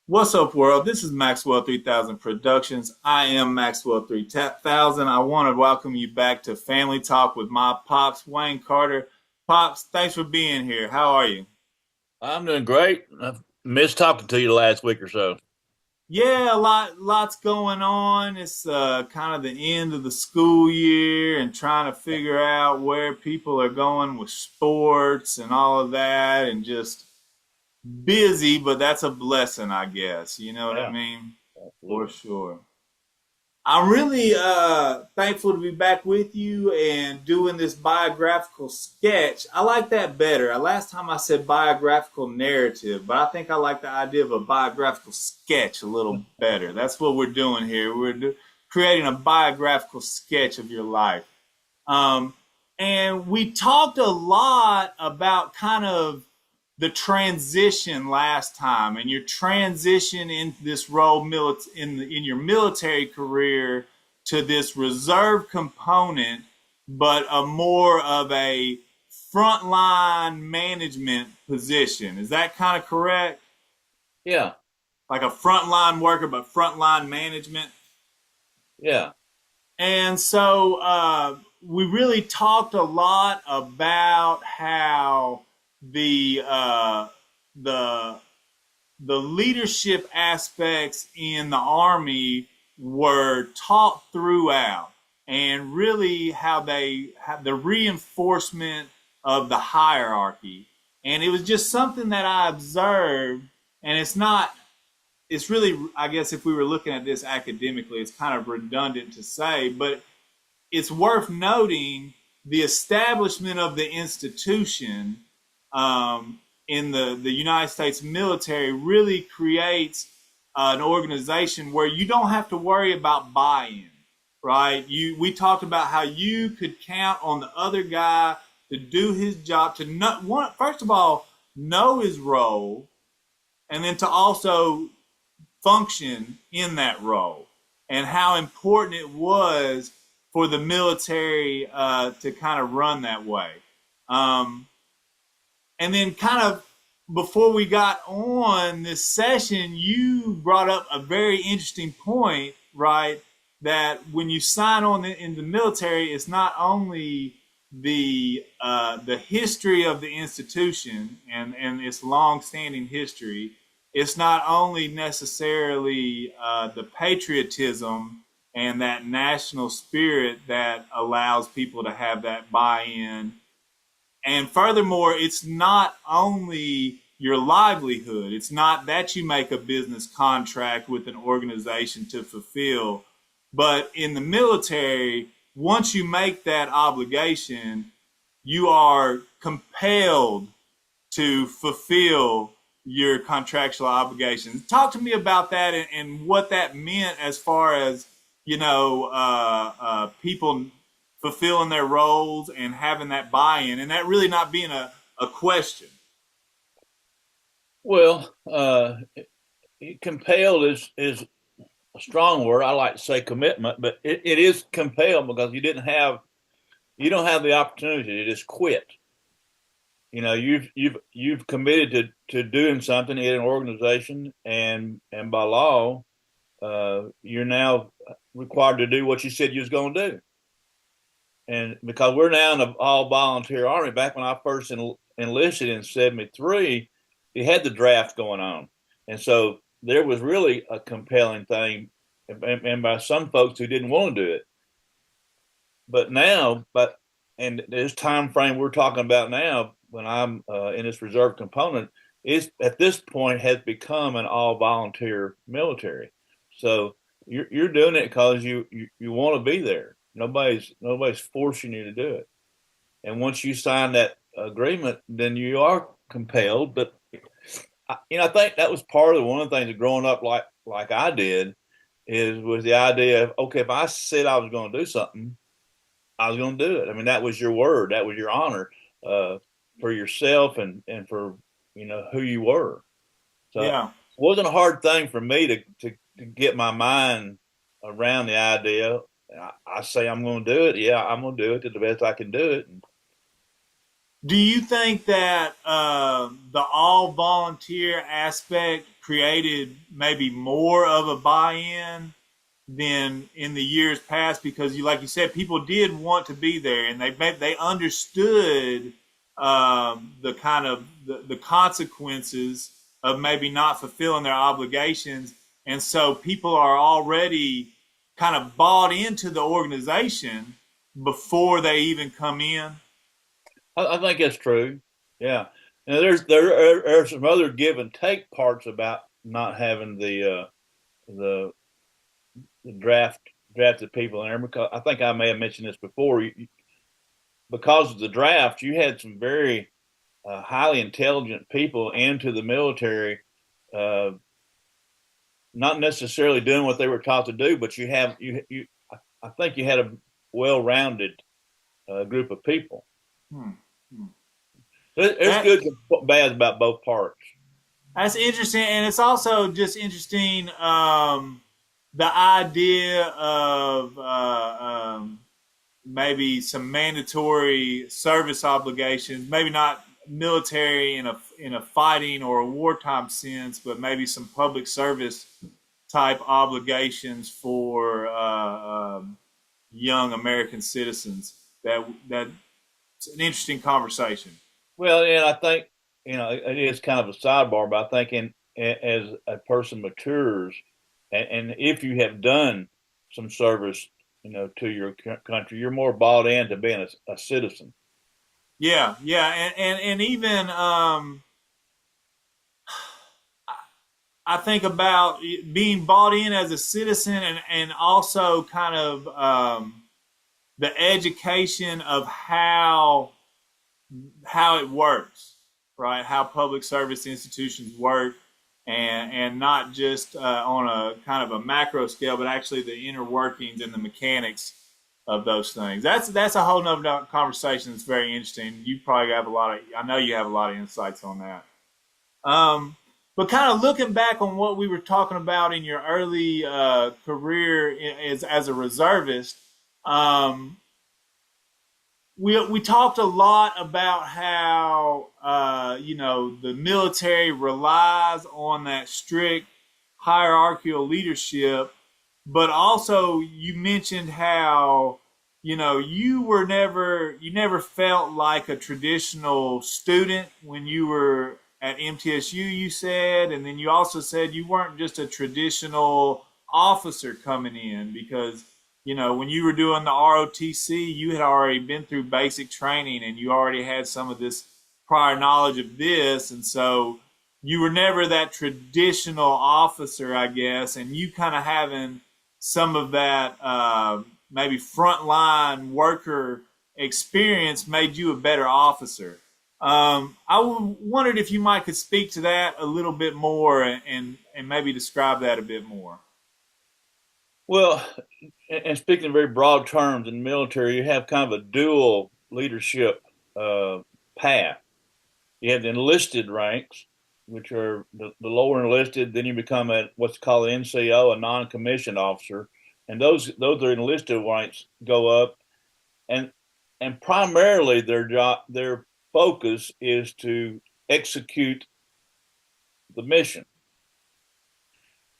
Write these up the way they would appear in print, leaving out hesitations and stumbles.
What's up, world? This is Maxwell 3000 Productions. I am Maxwell 3000. I want to welcome you back to Family Talk with my pops, Wayne Carter. Pops, thanks for being here. How are you? I'm doing great. I've missed talking to you the last week or so. Yeah, lots going on. It's kind of the end of the school year and trying to figure out where people are going with sports and all of that, and just busy, but that's a blessing, I guess. You know what I Yeah, mean? For absolutely. sure. I'm really thankful to be back with you and doing this biographical sketch. I like that better. Last time I said biographical narrative, but I think I like the idea of a biographical sketch a little better. That's what we're doing here. Creating a biographical sketch of your life. Um, and we talked a lot about kind of the transition last time and your transition into this role in your military career to this reserve component, but a more of a frontline management position. Is that kind of correct? Yeah, Like a frontline worker, but frontline management. yeah. And so we really talked a lot about how the uh, the the leadership aspects in the army were taught throughout, and really how they have the reinforcement of the hierarchy. And it was just something that I observed, and it's really, I guess, if we were looking at this academically, it's kind of redundant to say, but it's worth noting the establishment of the institution in the United States military really creates an organization where you don't have to worry about buy-in, right? We talked about how you could count on the other guy to do his job, to not, first of all, know his role, and then to also function in that role, and how important it was for the military to kind of run that way. Um, and then, kind of before we got on this session, you brought up a very interesting point, right? That when you sign on in the military, it's not only the history of the institution and its long-standing history. It's not only necessarily the patriotism and that national spirit that allows people to have that buy-in, and furthermore, it's not only your livelihood. It's not that you make a business contract with an organization to fulfill, but in the military, once you make that obligation, you are compelled to fulfill your contractual obligations. Talk to me about that, and what that meant as far as, people fulfilling their roles and having that buy-in, and that really not being a question. Well, compelled is a strong word. I like to say commitment, but it is compelled because you don't have the opportunity to just quit. You know, you've committed to doing something in an organization, and by law, you're now required to do what you said you was going to do. And because we're now in an all volunteer army, back when I first enlisted in '73, it had the draft going on. And so there was really a compelling thing, and by some folks who didn't want to do it. But now, and this time frame we're talking about now, when I'm in this reserve component, is at this point has become an all volunteer military. So you're doing it because you want to be there. Nobody's forcing you to do it. And once you sign that agreement, then you are compelled. But I think that was part of one of the things of growing up like I did is was the idea of, okay, if I said I was going to do something, I was going to do it. I mean, that was your word, that was your honor uh, for yourself and for who you were. So it Yeah, wasn't a hard thing for me to get my mind around the idea. I say I'm going to do it. Yeah, I'm going to do it to the best I can do it. Do you think that the all volunteer aspect created maybe more of a buy-in than in the years past? Because like you said, people did want to be there, and they understood the kind of the consequences of maybe not fulfilling their obligations, and so people are already kind of bought into the organization before they even come in. I think that's true. Yeah. Now there are some other give and take parts about not having the the drafted people in there, because I think I may have mentioned this before. Because of the draft, you had some very highly intelligent people into the military, uh, not necessarily doing what they were taught to do, but you. I think you had a well-rounded group of people. Hmm. Hmm. There's That good and bad about both parts. That's interesting, and it's also just interesting the idea of maybe some mandatory service obligations, maybe not military in a fighting or a wartime sense, but maybe some public service type obligations for young American citizens. That's an interesting conversation. Well, and I think it is kind of a sidebar, but I think as a person matures, and if you have done some service, to your country, you're more bought into being a citizen. Yeah, yeah, and even I think about being bought in as a citizen, and also kind of the education of how it works, right? How public service institutions work, and not just on a kind of a macro scale, but actually the inner workings and the mechanics of those things. That's a whole nother conversation. That's very interesting. You probably have a lot of. I know you have a lot of insights on that. Um, but kind of looking back on what we were talking about in your early career as a reservist, um, we talked a lot about how the military relies on that strict hierarchical leadership, but also you mentioned how you never felt like a traditional student when you were at MTSU, you said, and then you also said you weren't just a traditional officer coming in because when you were doing the ROTC, you had already been through basic training and you already had some of this prior knowledge of this. And so you were never that traditional officer, I guess. And you kind of having some of that maybe frontline worker experience made you a better officer. Wondered if you might could speak to that a little bit more and maybe describe that a bit more. Well, and speaking in very broad terms, in the military, you have kind of a dual leadership uh, path. You have the enlisted ranks, which are the lower enlisted. Then you become what's called an NCO, a non-commissioned officer, and those are enlisted ranks go up, and primarily their focus is to execute the mission.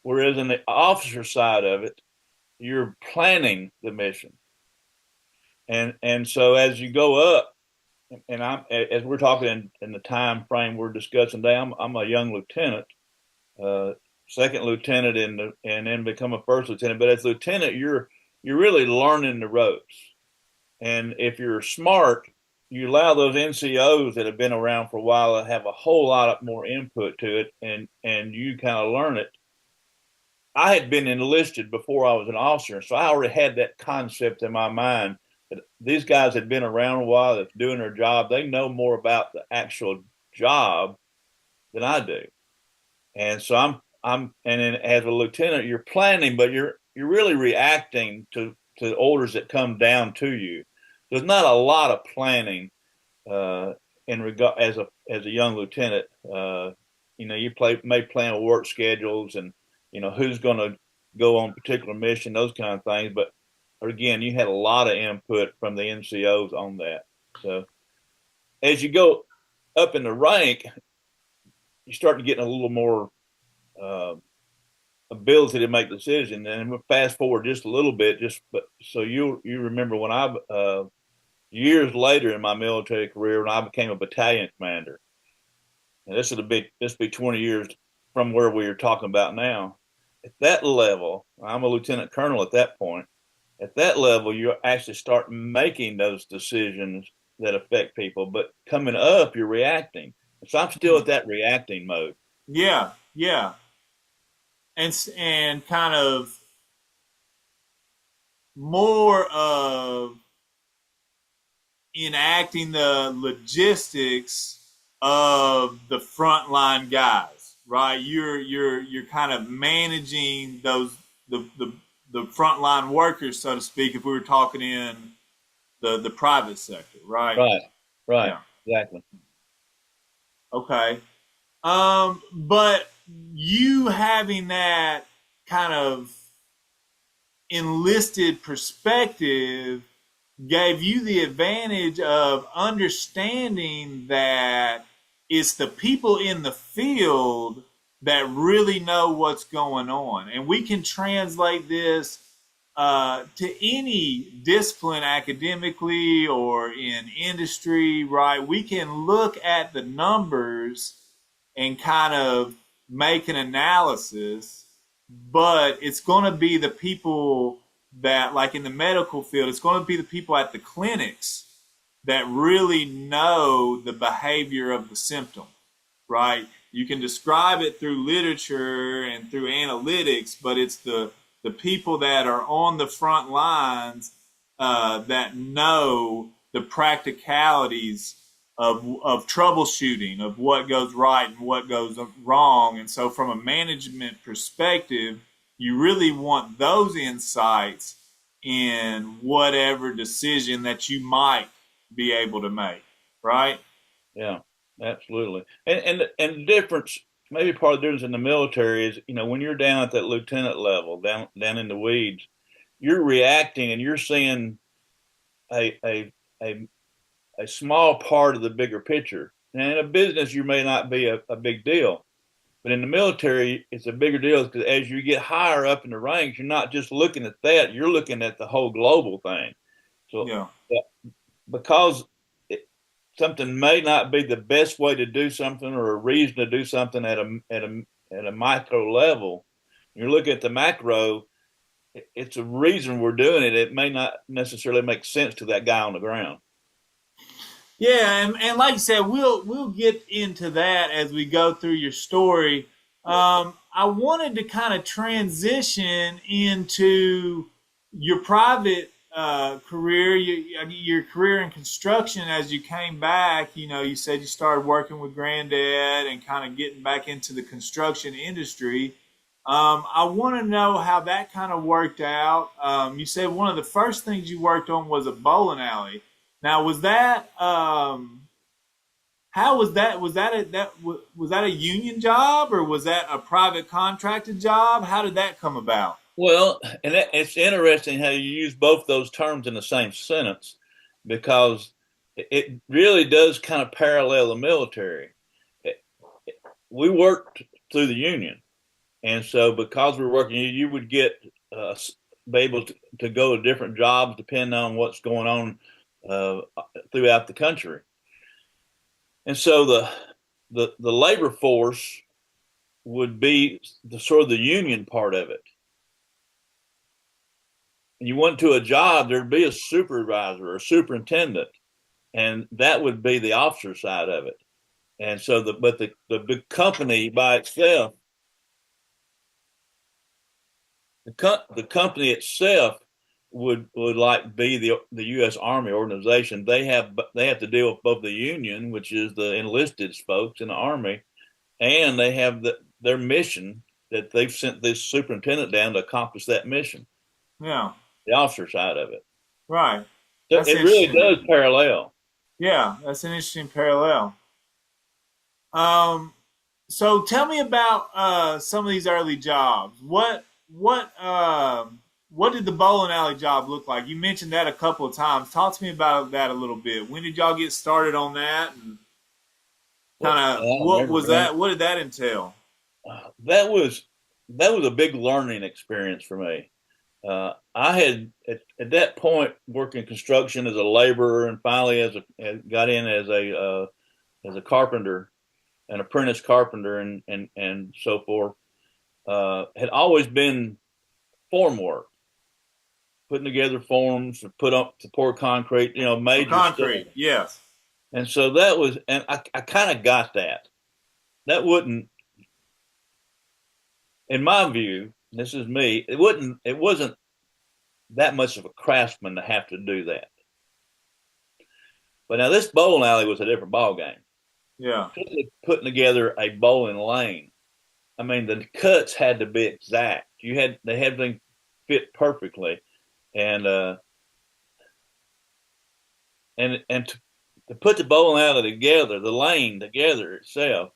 Whereas in the officer side of it, you're planning the mission, and so as you go up, and I'm as we're talking in the time frame we're discussing today, I'm a young lieutenant, uh, second lieutenant and then become a first lieutenant. But as lieutenant, you're really learning the ropes, and if you're smart, you allow those NCOs that have been around for a while to have a whole lot more input to it, and you kind of learn it. I had been enlisted before I was an officer, so I already had that concept in my mind that these guys had been around a while, that's doing their job. They know more about the actual job than I do, and so and then as a lieutenant, you're planning, but you're really reacting to orders that come down to you. There's not a lot of planning uh, in regard as a young lieutenant. May plan work schedules and who's going to go on a particular mission, those kind of things. But again, you had a lot of input from the NCOs on that. So as you go up in the rank, you start to get a little more uh, ability to make decisions. And we'll fast forward just a little bit, just but so you remember when I years later in my military career when I became a battalion commander, and this be 20 years from where we are talking about now. At that level, I'm a lieutenant colonel at that point. At that level, you actually start making those decisions that affect people. But coming up, you're reacting. So I'm still at that reacting mode. Yeah, yeah, and kind of more of enacting the logistics of the frontline guys, right? You're kind of managing those the frontline workers, so to speak. If we were talking in the private sector, right? Right, right, Yeah. exactly. Okay. But you having that kind of enlisted perspective gave you the advantage of understanding that it's the people in the field that really know what's going on. And we can translate this to any discipline academically or in industry, right? We can look at the numbers and kind of make an analysis, but it's going to be the people that, like in the medical field, it's going to be the people at the clinics that really know the behavior of the symptom, right? You can describe it through literature and through analytics, but it's the people that are on the front lines that know the practicalities of troubleshooting, of what goes right and what goes wrong. And so, from a management perspective, you really want those insights in whatever decision that you might be able to make, right? Yeah, absolutely. And the difference, maybe part of the difference in the military is, when you're down at that lieutenant level, down in the weeds, you're reacting and you're seeing a a a, a small part of the bigger picture. And in a business, you may not be a big deal, but in the military, it's a bigger deal because as you get higher up in the ranks, you're not just looking at that; you're looking at the whole global thing. So, Yeah. because something may not be the best way to do something or a reason to do something at a micro level, you're looking at the macro. It's a reason we're doing it. It may not necessarily make sense to that guy on the ground. Yeah, and like you said, we'll get into that as we go through your story. I wanted to kind of transition into your private career, your career in construction. As you came back, you said you started working with Granddad and kind of getting back into the construction industry. I want to know how that kind of worked out. You said one of the first things you worked on was a bowling alley. Now, was that how was that? Was that a union job or was that a private contracted job? How did that come about? Well, it's interesting how you use both those terms in the same sentence because it really does kind of parallel the military. It- we worked through the union, and so because we're working, you would get be able to go to different jobs depending on what's going on uh, throughout the country. And so the labor force would be the sort of the union part of it. And you went to a job, there'd be a supervisor or superintendent, and that would be the officer side of it. And so the big company by itself, the company itself would like be the U.S. Army organization. They have to deal with both the union, which is the enlisted folks in the Army, and they have their mission that they've sent this superintendent down to accomplish that mission. Yeah, The officer side of it. right. So That's it really interesting. does parallel. Yeah, that's an interesting parallel. Um, so tell me about some of these early jobs. What what did the bowling alley job look like? You mentioned that a couple of times. Talk to me about that a little bit. When did y'all get started on that? And Well, kind I of don't what remember, was man. that? What did that entail? That was a big learning experience for me. I had at that point worked in construction as a laborer, and finally got in as a carpenter, an apprentice carpenter, and so forth. Had always been form work, putting together forms to put up to pour concrete, Oh, major stuff. concrete, yes. And so that was, and I kind of got that. That wouldn't, in my view, this is me. It wasn't that much of a craftsman to have to do that. But now this bowling alley was a different ball game. Yeah. Putting together a bowling lane. I mean, the cuts had to be exact. They had to fit perfectly, and to put the bowling alley together, the lane together itself,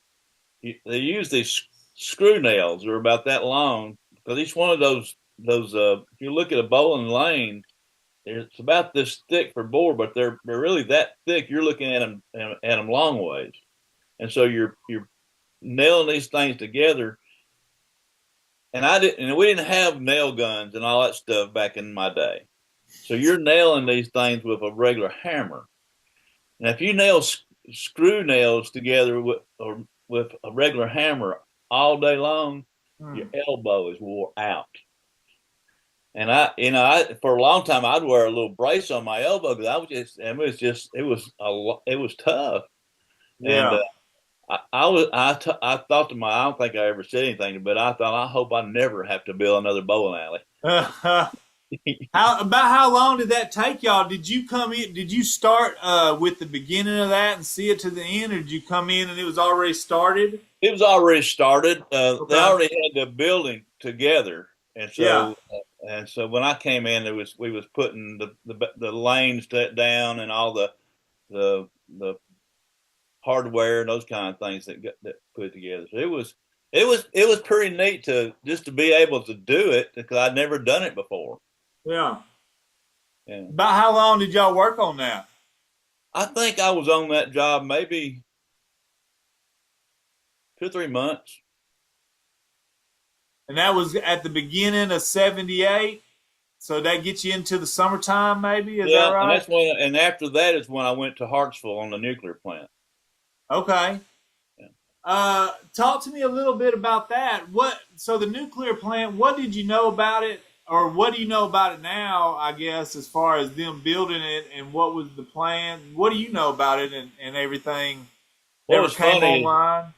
they use these screw nails that are about that long, because each one of those if you look at a bowling lane, it's about this thick for bore, but they're really that thick. You're looking at them long ways, and so you're nailing these things together. And we didn't have nail guns and all that stuff back in my day. So you're nailing these things with a regular hammer. Now, if you nail screw nails together with a regular hammer all day long, your Hmm. elbow is wore out. And for a long time I'd wear a little brace on my elbow because it was tough. And Yeah. I thought to I don't think I ever said anything, but I thought I hope I never have to build another bowling alley. How long did that take y'all? Did you come in? Did you start with the beginning of that and see it to the end, or did you come in and it was already started? It was already started. They Okay. already had the building together, and Yeah. so when I came in, we was putting the lanes down and all the hardware and those kind of things that put together. So it was pretty neat to just to be able to do it because I'd never done it before. Yeah. Yeah. About how long did y'all work on that? I think I was on that job maybe 2 or 3 months. And that was at the beginning of '78. So that gets you into the summertime, maybe? Is that Yeah, right? and after that is when I went to Hartsville on the nuclear plant. Okay. Yeah. Talk to me a little bit about that. So the nuclear plant, what did you know about it? Or what do you know about it now, I guess, as far as them building it and what was the plan? What do you know about it and everything What ever was came funny is online?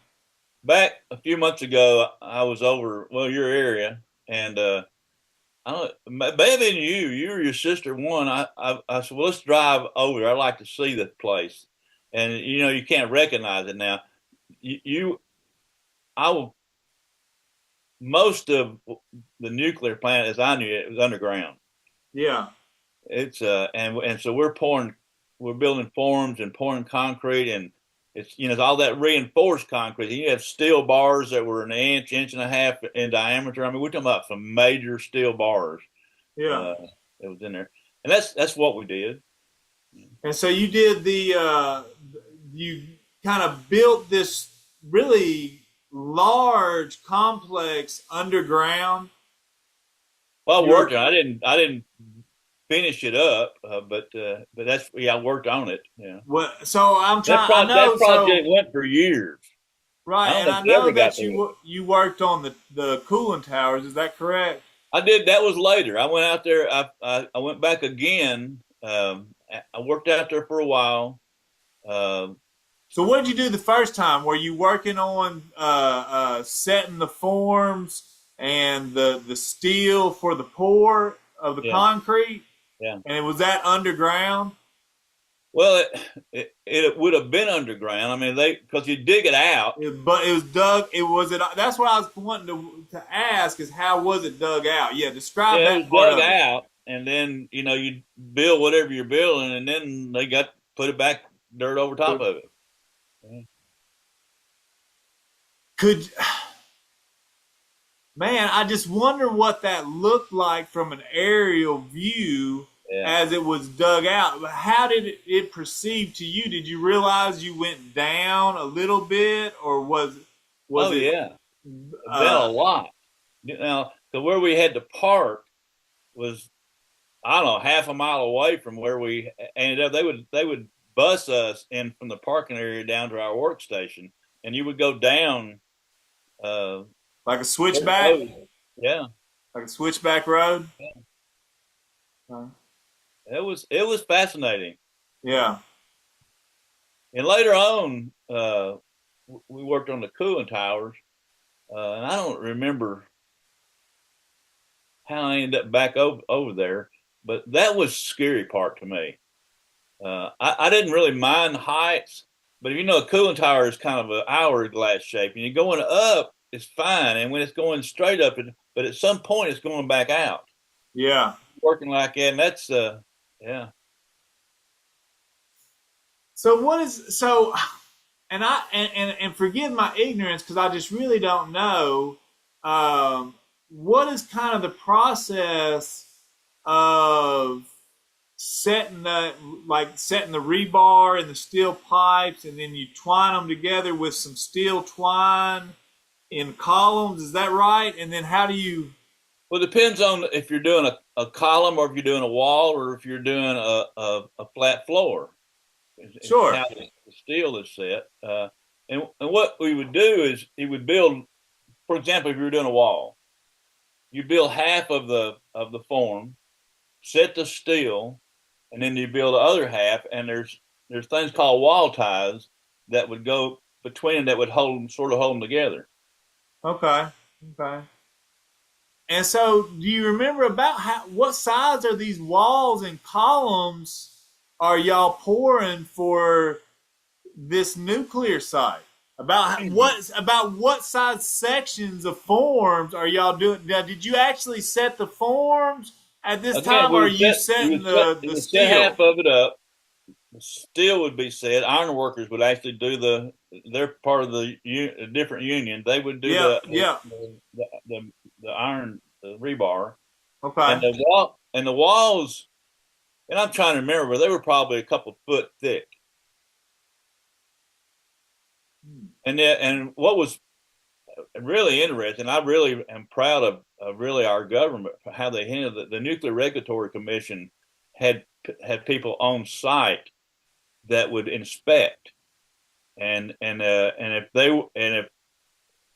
back a few months ago, I was over your area, and I don't maybe you or your sister one. I said, well, let's drive over there. I'd like to see the place, and you can't recognize it now. You I will Most of the nuclear plant, as I knew it, was underground. Yeah. It's and so we're building forms and pouring concrete, and it's all that reinforced concrete. And you have steel bars that were an inch and a half in diameter. I mean, we're talking about some major steel bars Yeah. uh, that was in there, and that's what we did. And so you did you kind of built this really large complex underground. Well, I You worked were on. I didn't finish it up, but that's I worked on it. Yeah, what? So I'm that trying. I know. that So project went for years. I right, don't and think I it know ever got that to it. you worked on the cooling towers. Is that correct? I did. That was later. I went out there. I went back again. I worked out there for a while. Um, So what did you do the first time? Were you working on setting the forms and the steel for the pour of the yeah, concrete? yeah. And it was that underground? Well, it would have been underground. I mean, because you dig it out. But it was dug. It was it. That's what I was wanting to ask is how was it dug out? Yeah, describe Yeah, it that was part dug of it. out, and then you build whatever you're building, and then they got put it back dirt over top of it. Yeah. Could Man, I just wonder what that looked like from an aerial view Yeah. as it was dug out. How did it perceive to you? Did you realize you went down a little bit, or was Oh it? yeah. Then a Uh, lot. Now, to where we had to park was, I don't know, half a mile away from where we ended up. They would bus us in from the parking area down to our workstation, and you would go down. Uh, like a switchback, road. Yeah, like a switchback road. Uh, it was fascinating. yeah, And later on, we worked on the cooling towers, and I don't remember how I ended up back over there, but that was the scary part to me. I didn't really mind heights, but if you know a cooling tower is kind of an hourglass shape, and you're going up, it's fine, and when it's going straight up, but at some point it's going back out, yeah. working like that, and that's yeah. So what is so? And forgive my ignorance because I just really don't know. What is kind of the process of setting the rebar and the steel pipes, and then you twine them together with some steel twine in columns? Is that right? And then how do you? Well, it depends on if you're doing a column or if you're doing a wall or if you're doing a flat floor. It's Sure. how the steel is set. And what we would do is you would build, for example, if you were doing a wall, you build half of the form, set the steel, and then you build the other half. And there's things called wall ties that would go between that would hold them together. Okay. Okay. And so, do you remember about what size are these walls and columns are y'all pouring for this nuclear site? About what size sections of forms are y'all doing? Now, did you actually set the forms at this Again, time, or are you setting we the would set steel? half of it up. The steel would be set. Iron workers would actually do they're part of a different union. They would do Yeah, yeah. the iron, the rebar, and Okay. the walls. And I'm trying to remember, but they were probably a couple foot thick. And what was really interesting, I really am proud of really our government for how they handled it. The Nuclear Regulatory Commission had had people on site that would inspect, and if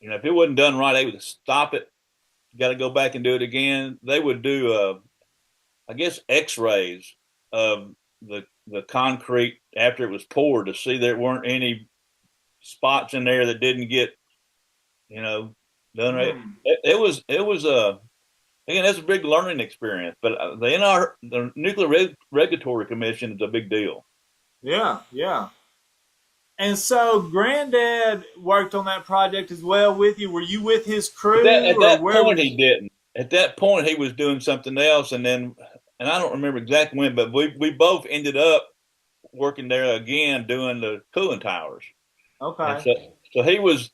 if it wasn't done right, they would stop it. Got to go back and do it again. They would do I guess X-rays of the concrete after it was poured to see there weren't any spots in there that didn't get you know done right. Hmm. It was a again, that's a big learning experience. But the Nuclear Regulatory Commission is a big deal. Yeah, yeah. And so, Granddad worked on that project as well with you. Were you with his At crew, or that where point, was? he didn't. At that point, he was doing something else, and I don't remember exactly when, but we both ended up working there again doing the cooling towers. And Okay. so he was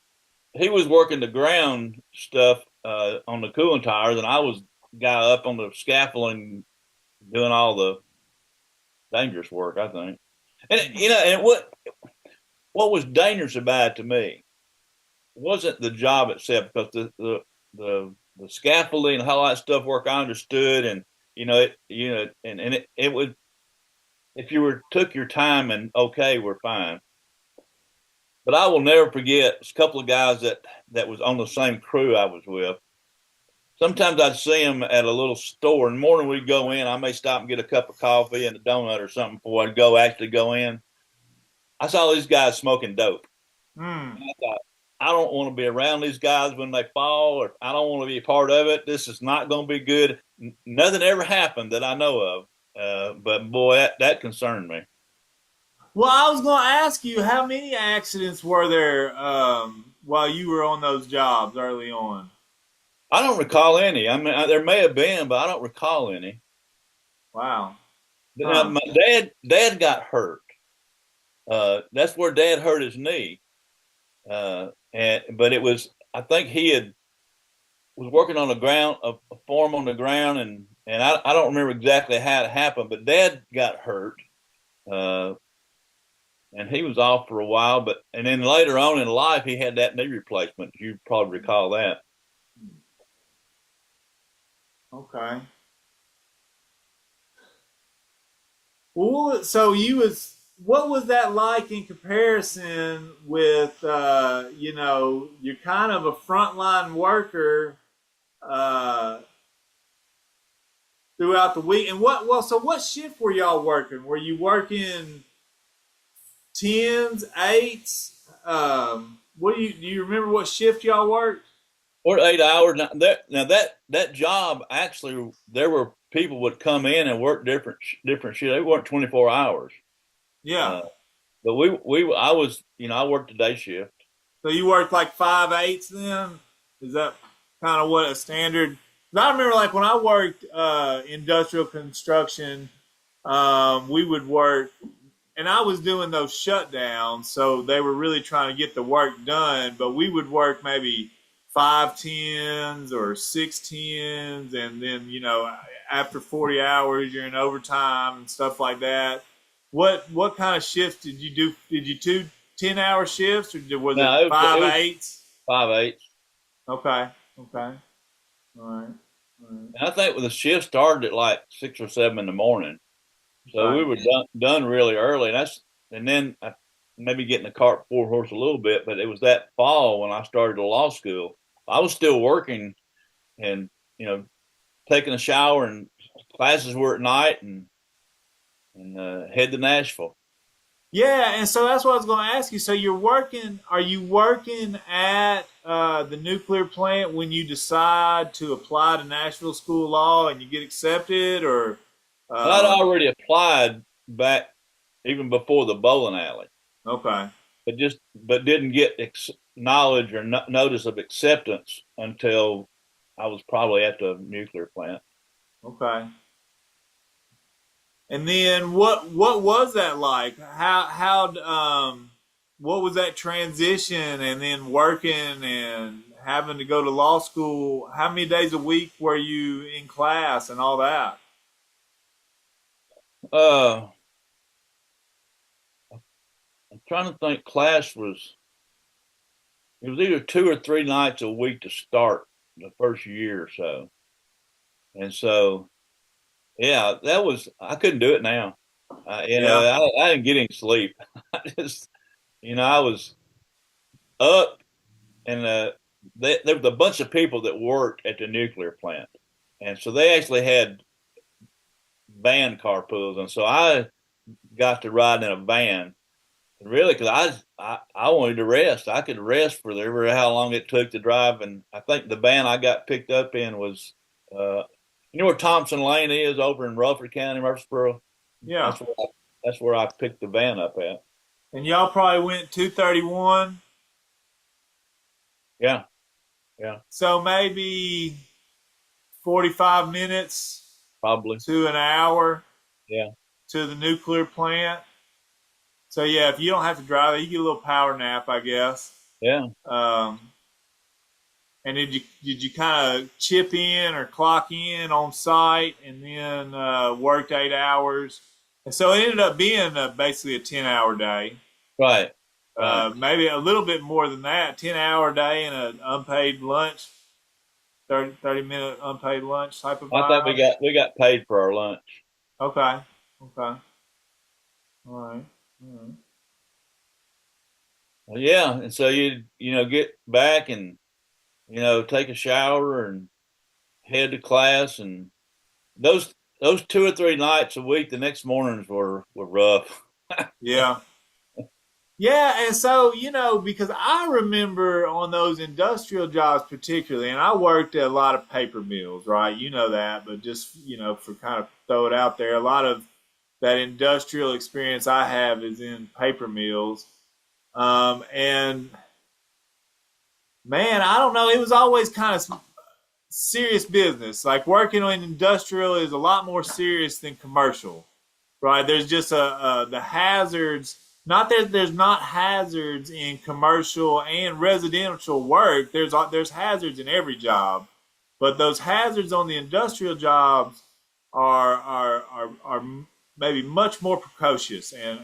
working the ground stuff on the cooling towers, and I was guy up on the scaffolding doing all the dangerous work, I think. And what was dangerous about it to me wasn't the job itself, because the scaffolding and how that stuff worked, I understood, and it would, if you were took your time and okay, we're fine. But I will never forget a couple of guys that was on the same crew I was with. Sometimes I'd see them at a little store. In the morning we'd go in. I may stop and get a cup of coffee and a donut or something before I'd actually go in. I saw these guys smoking dope. Hmm. And I thought, I don't want to be around these guys when they fall, or I don't want to be a part of it. This is not going to be good. Nothing ever happened that I know of. But boy, that concerned me. Well, I was going to ask you how many accidents were there while you were on those jobs early on. I don't recall any. I mean, there may have been, but I don't recall any. Wow. Now, Huh. my dad got hurt. That's where Dad hurt his knee. But it was, I think he had was working on the ground, a form on the ground, and I don't remember exactly how it happened, but Dad got hurt, uh, and he was off for a while. But and then later on in life, he had that knee replacement. You probably recall that. Okay. Well, so you was what was that like in comparison with you're kind of a frontline worker uh, throughout the week, and what shift were y'all working? Were you working tens, eights? What do you remember what shift y'all worked? Or 8 hours. Now that job actually, there were people would come in and work different shifts. They weren't 24 hours. Yeah. Uh, but we I was I worked the day shift. So you worked like 5/8 then? Is that kind of what a standard? 'Cause I remember like when I worked industrial construction, we would work, and I was doing those shutdowns, so they were really trying to get the work done. But we would work maybe 5/10s or 6/10s, and then after 40 hours, you're in overtime and stuff like that. What kind of shifts did you do? Did you do 10-hour shifts, or was it Now it was 5/8? 5/8. Okay, okay, all right, all right, And I think the shift started at like 6 or 7 in the morning, so we okay. were done really early. And then I maybe getting the cart before horse a little bit, but it was that fall when I started the law school. I was still working and taking a shower, and classes were at night, and head to Nashville. Yeah, and so that's what I was going to ask you. So you're working? Are you working at the nuclear plant when you decide to apply to Nashville School of Law and you get accepted, or? But I'd Um, already applied back even before the bowling alley, okay, but didn't get knowledge or notice of acceptance until I was probably at the nuclear plant. okay. And then what was that like? What was that transition, and then working and having to go to law school? How many days a week were you in class and all that? Uh, I'm trying to think. Class was it was either 2 or 3 nights a week to start the first year or so, and so yeah, that was I couldn't do it now. Yeah, I didn't get any sleep. I just I was up, and there was a bunch of people that worked at the nuclear plant, and so they actually had van carpools, and so I got to ride in a van. Really, because I wanted to rest. I could rest for ever how long it took to drive, and I think the van I got picked up in was, uh, where Thompson Lane is over in Rutherford County, Murfreesboro. yeah. That's where that's where I picked the van up at. And y'all probably went 231. Yeah, yeah, So maybe 45 minutes probably. to an hour Yeah, to the nuclear plant. So yeah, if you don't have to drive, you get a little power nap, I guess. yeah. Um, and did you kind of chip in or clock in on site, and then worked 8 hours? And so it ended up being basically a 10-hour day. Right, right. Maybe a little bit more than that. 10-hour day and an unpaid lunch, 30 minute unpaid lunch type of I thought vibe. we got paid for our lunch. Okay. Okay. All right. All right. Well, yeah, and so you get back and take a shower and head to class, and those 2 or 3 nights a week, the next mornings were rough. Yeah. Yeah, and so, because I remember on those industrial jobs particularly, and I worked at a lot of paper mills, right? You know that, but just, for kind of throw it out there, a lot of that industrial experience I have is in paper mills. And man, I don't know, it was always kind of serious business. Like working on industrial is a lot more serious than commercial, right? There's just the hazards. Not that there's not hazards in commercial and residential work. There's hazards in every job, But those hazards on the industrial jobs are maybe much more precocious and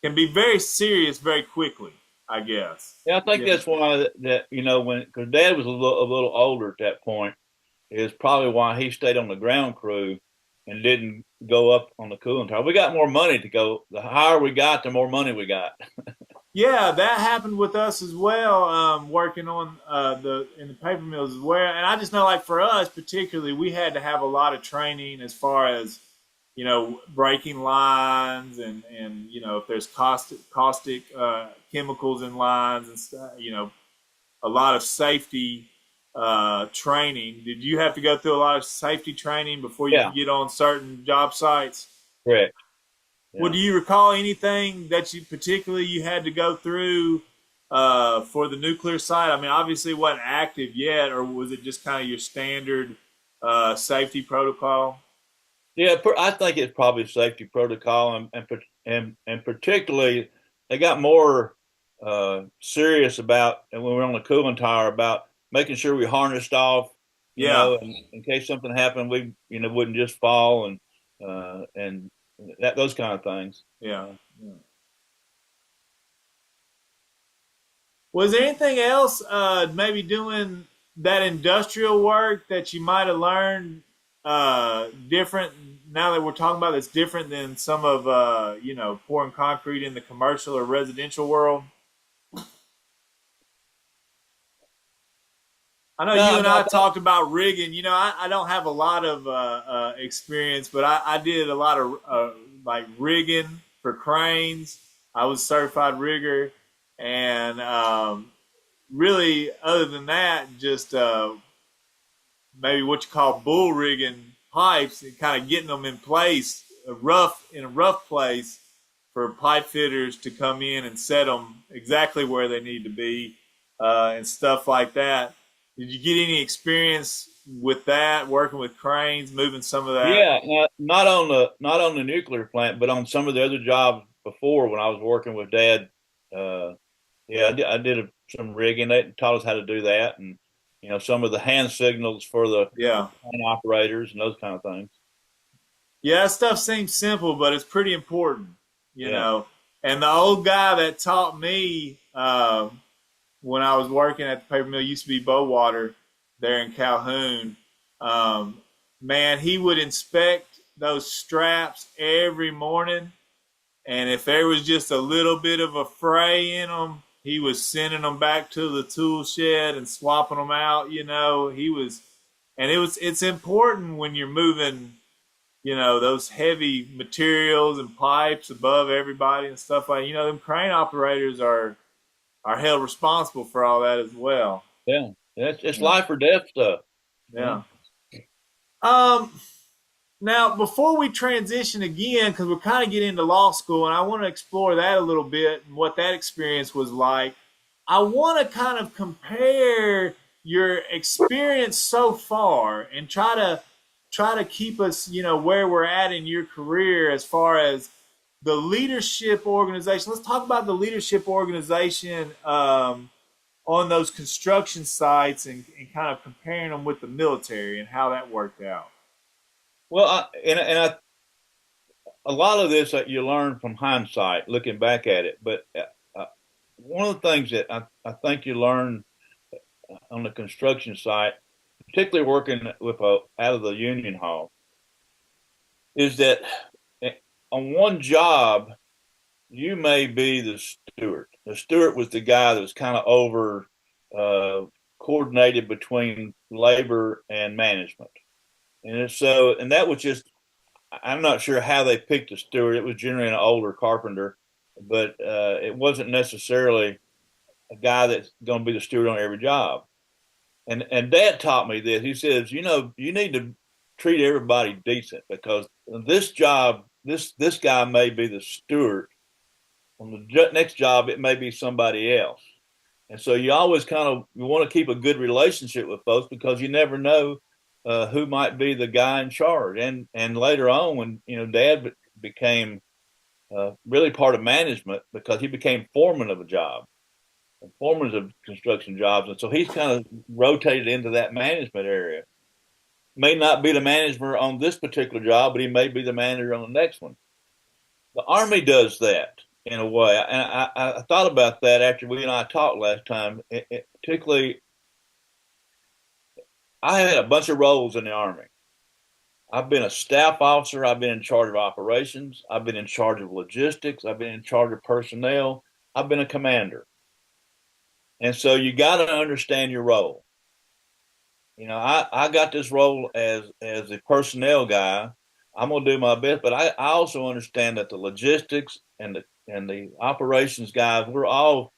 can be very serious very quickly, I guess. Yeah, I think Yeah. that's why that when because Dad was a little older at that point, is probably why he stayed on the ground crew and didn't go up on the cooling tower. We got more money to go. The higher we got, the more money we got. Yeah, that happened with us as well. Working on the in the paper mills as well, and I just know, like for us particularly, we had to have a lot of training as far as breaking lines and if there's caustic chemicals in lines and stuff. A lot of safety training. Did you have to go through a lot of safety training before you Yeah, could get on certain job sites? correct. Well, Yeah. do you recall anything that you had to go through for the nuclear site? I mean, obviously it wasn't active yet, or was it just kind of your standard safety protocol? Yeah, I think it's probably safety protocol, and particularly they got more serious about, and when we were on the cooling tower, about making sure we harnessed off, Yeah, and in case something happened, we wouldn't just fall and those kind of things. yeah. Yeah. Was there anything else, maybe doing that industrial work that you might have learned different now that we're talking about that's different than some of pouring concrete in the commercial or residential world? I know you No, and no, I talked about rigging. I don't have a lot of experience, but I did a lot of like rigging for cranes. I was a certified rigger, and really, other than that, just maybe what you call bull rigging pipes and kind of getting them in place, in a rough place for pipe fitters to come in and set them exactly where they need to be and stuff like that. Did you get any experience with that, working with cranes, moving some of that? yeah, not on the nuclear plant, but on some of the other jobs before when I was working with Dad. Uh, yeah, I did some rigging. They taught us how to do that, and some of the hand signals for the Yeah. crane operators and those kind of things. Yeah, that stuff seems simple, but it's pretty important, you Yeah. know. And the old guy that taught me when I was working at the paper mill used to be Bowater there in Calhoun. Um, Man, he would inspect those straps every morning, and if there was just a little bit of a fray in them, he was sending them back to the tool shed and swapping them out. And it's important when you're moving those heavy materials and pipes above everybody and stuff like them crane operators are held responsible for all that as well. Yeah, it's Yeah. life or death stuff. Yeah. Yeah. Um Now before we transition again, because we're kind of getting into law school and I want to explore that a little bit and what that experience was like, I want to kind of compare your experience so far and try to keep us, where we're at in your career as far as the leadership organization. Let's talk about the leadership organization on those construction sites and kind of comparing them with the military and how that worked out. Well, a lot of this that you learn from hindsight, looking back at it. But one of the things that I think you learn on the construction site, particularly working with out of the union hall, is that eh, on one job you may be the steward. The steward was the guy that was kind of over uh, coordinated between labor and management, and that was just. I'm not sure how they picked a steward. It was generally an older carpenter, but it wasn't necessarily a guy that's going to be the steward on every job. And Dad taught me this. He says, you need to treat everybody decent because this job, this guy may be the steward. On the next job, it may be somebody else. And so you always you want to keep a good relationship with folks because you never know who might be the guy in charge. And later on, when Dad became really part of management because he became foreman of a job. foremen of construction jobs, and so he's kind of rotated into that management area. May not be the manager on this particular job, but he may be the manager on the next one. The Army does that in a way, and I thought about that after we and I talked last time. Particularly, I had a bunch of roles in the Army. I've been a staff officer. I've been in charge of operations. I've been in charge of logistics. I've been in charge of personnel. I've been a commander. And so you got to understand your role. You know, I got this role as a personnel guy. I'm gonna do my best, but I also understand that the logistics and the operations guys, we're all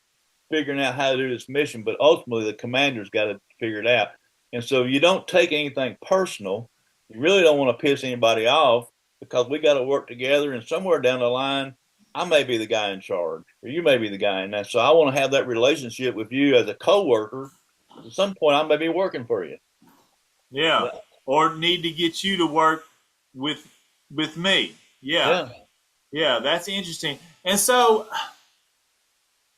figuring out how to do this mission, but ultimately the commander's got to figure it out. And so you don't take anything personal. You really don't want to piss anybody off because we got to work together. And somewhere down the line, I may be the guy in charge, or you may be the guy in that. So I want to have that relationship with you as a coworker. At some point, I may be working for you. Yeah. Or need to get you to work with me. Yeah. Yeah. Yeah, that's interesting. And so,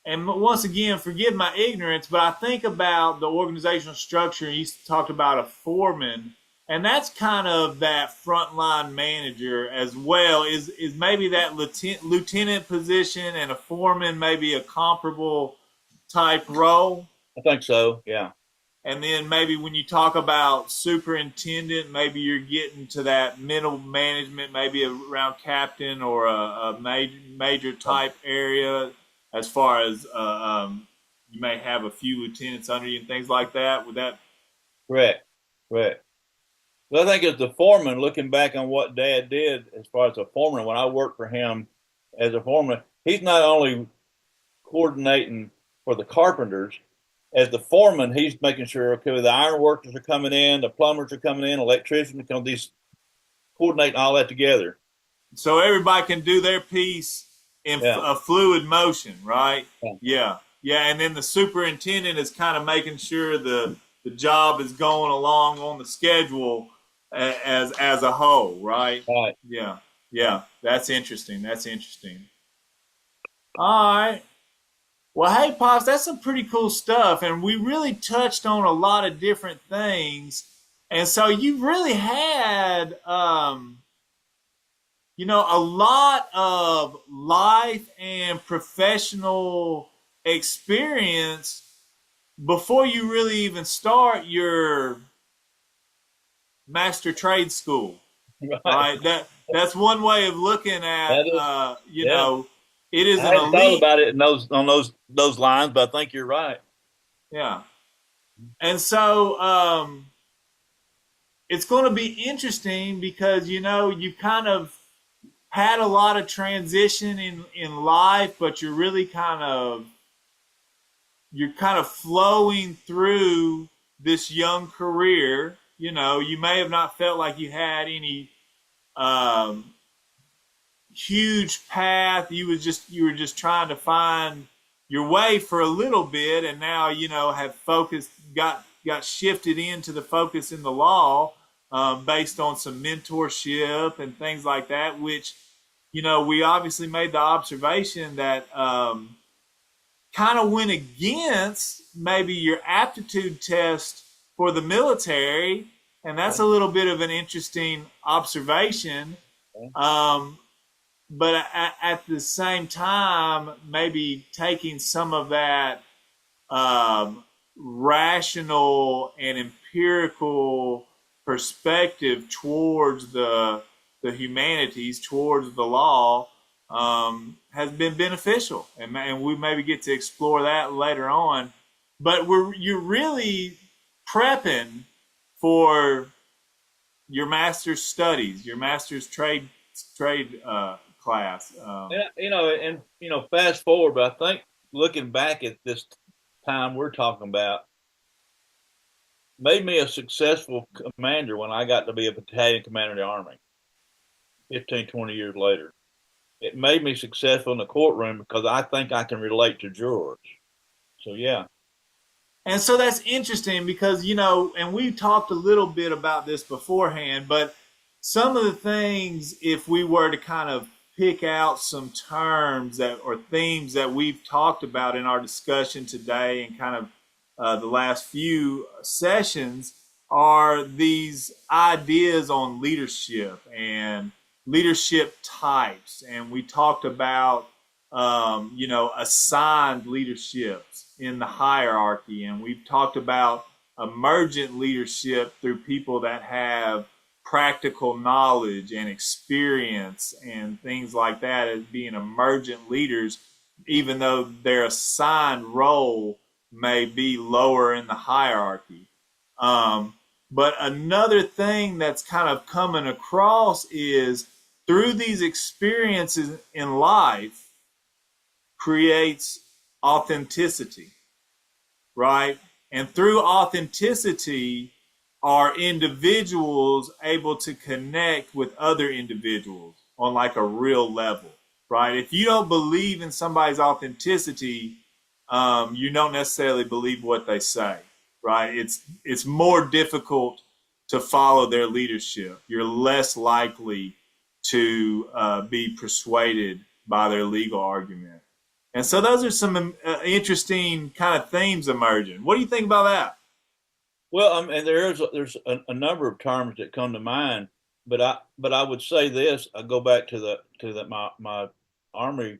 and once again, forgive my ignorance, but I think about the organizational structure. You talked about a foreman, and that's kind of that frontline manager as well. Is maybe that lieutenant position and a foreman maybe a comparable type role? I think so. Yeah. And then maybe when you talk about superintendent, maybe you're getting to that middle management, maybe around captain or a major type area, as far as you may have a few lieutenants under you and things like that. Would that? Correct. Correct. But I think as the foreman, looking back on what Dad did as far as a foreman, when I worked for him as a foreman, he's not only coordinating for the carpenters. As the foreman, he's making sure, okay, the iron workers are coming in, the plumbers are coming in, electricians are coming, these coordinating all that together. So everybody can do their piece in a fluid motion, right? Yeah. Yeah. And then the superintendent is kind of making sure the job is going along on the schedule as a whole, right? Right. Yeah. Yeah. That's interesting. That's interesting. All right. Well, hey, Pops, that's some pretty cool stuff. And we really touched on a lot of different things. And so you really had, a lot of life and professional experience before you really even start your master trade school. Right? That's one way of looking at, it is I an hadn't thought elite. about it in those lines, but I think you're right. Yeah. And so it's going to be interesting because, you kind of had a lot of transition in life, but you're kind of flowing through this young career. You may have not felt like you had any huge path. You were just trying to find your way for a little bit, and now have focused, got shifted into the focus in the law based on some mentorship and things like that. Which we obviously made the observation that kind of went against maybe your aptitude test for the military, and that's a little bit of an interesting observation. But at the same time, maybe taking some of that rational and empirical perspective towards the humanities, towards the law, has been beneficial, and we maybe get to explore that later on. But you're really prepping for your master's studies, your master's trade class. Fast forward, but I think looking back at this time we're talking about made me a successful commander when I got to be a battalion commander in the Army 15, 20 years later. It made me successful in the courtroom because I think I can relate to jurors. So, yeah. And so that's interesting because, and we talked a little bit about this beforehand, but some of the things, if we were to kind of pick out some terms that or themes that we've talked about in our discussion today and kind of the last few sessions are these ideas on leadership and leadership types. And we talked about, assigned leaderships in the hierarchy. And we've talked about emergent leadership through people that have practical knowledge and experience and things like that as being emergent leaders, even though their assigned role may be lower in the hierarchy. But another thing that's kind of coming across is through these experiences in life creates authenticity, right? And through authenticity, are individuals able to connect with other individuals on like a real level, right? If you don't believe in somebody's authenticity, you don't necessarily believe what they say, right? It's more difficult to follow their leadership. You're less likely to be persuaded by their legal argument. And so those are some interesting kind of themes emerging. What do you think about that? Well, and there's a number of terms that come to mind, but I would say this. I go back to my Army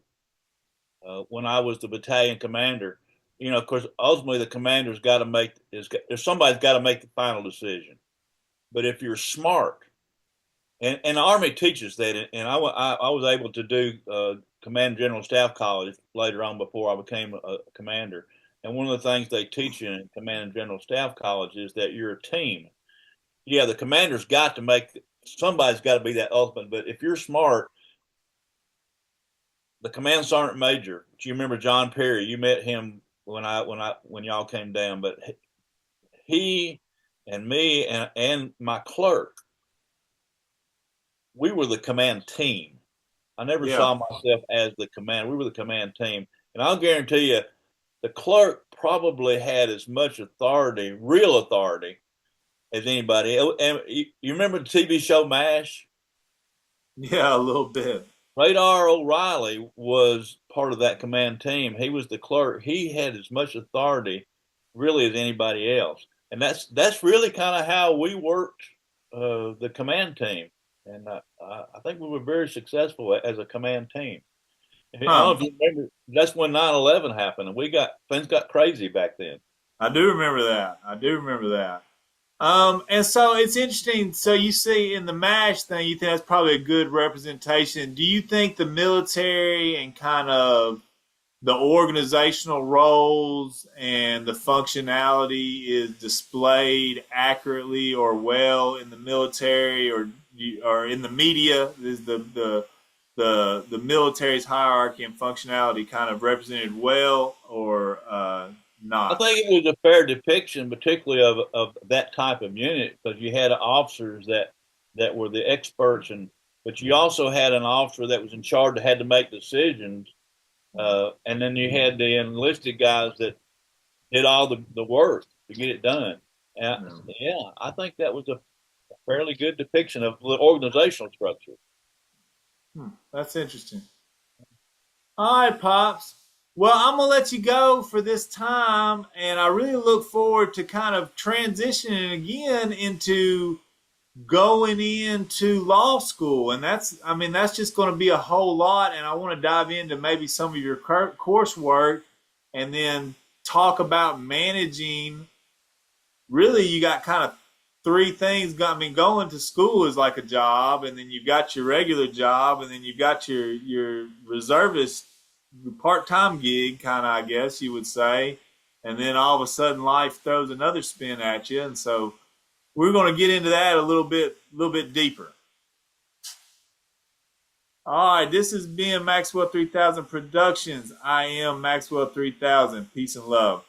when I was the battalion commander. Of course, ultimately the commander's got to make somebody's got to make the final decision. But if you're smart, and the Army teaches that, and I was able to do Command General Staff College later on before I became a commander. And one of the things they teach you in Command and General Staff College is that you're a team. Yeah, the commander's got to somebody's got to be that ultimate. But if you're smart, the command sergeant major, do you remember John Perry? You met him when y'all came down. But he and me and my clerk, we were the command team. I never saw myself as the command. We were the command team, and I'll guarantee you, the clerk probably had as much authority, real authority, as anybody. And you remember the TV show MASH? Yeah, a little bit. Radar O'Reilly was part of that command team. He was the clerk. He had as much authority, really, as anybody else. And that's really kind of how we worked the command team. And I think we were very successful as a command team. I don't know if you remember, that's when 9/11 happened, and things got crazy back then. I do remember that. And so it's interesting. So you see in the MASH thing, you think that's probably a good representation. Do you think the military and kind of the organizational roles and the functionality is displayed accurately or well in the military or in the media? Is the military's hierarchy and functionality kind of represented well or not? I think it was a fair depiction, particularly of that type of unit, because you had officers that were the experts, but you also had an officer that was in charge that had to make decisions, and then you had the enlisted guys that did all the work to get it done. And yeah, I think that was a fairly good depiction of the organizational structure. That's interesting. All right, Pops. Well, I'm going to let you go for this time, and I really look forward to kind of transitioning again into going into law school. And that's just going to be a whole lot, and I want to dive into maybe some of your coursework and then talk about managing. Really, you got kind of three things. Going to school is like a job, and then you've got your regular job, and then you've got your reservist part-time gig, kind of, I guess you would say. And then all of a sudden life throws another spin at you. And so we're going to get into that a little bit deeper. All right, this has been Maxwell 3000 Productions. I am Maxwell 3000. Peace and love.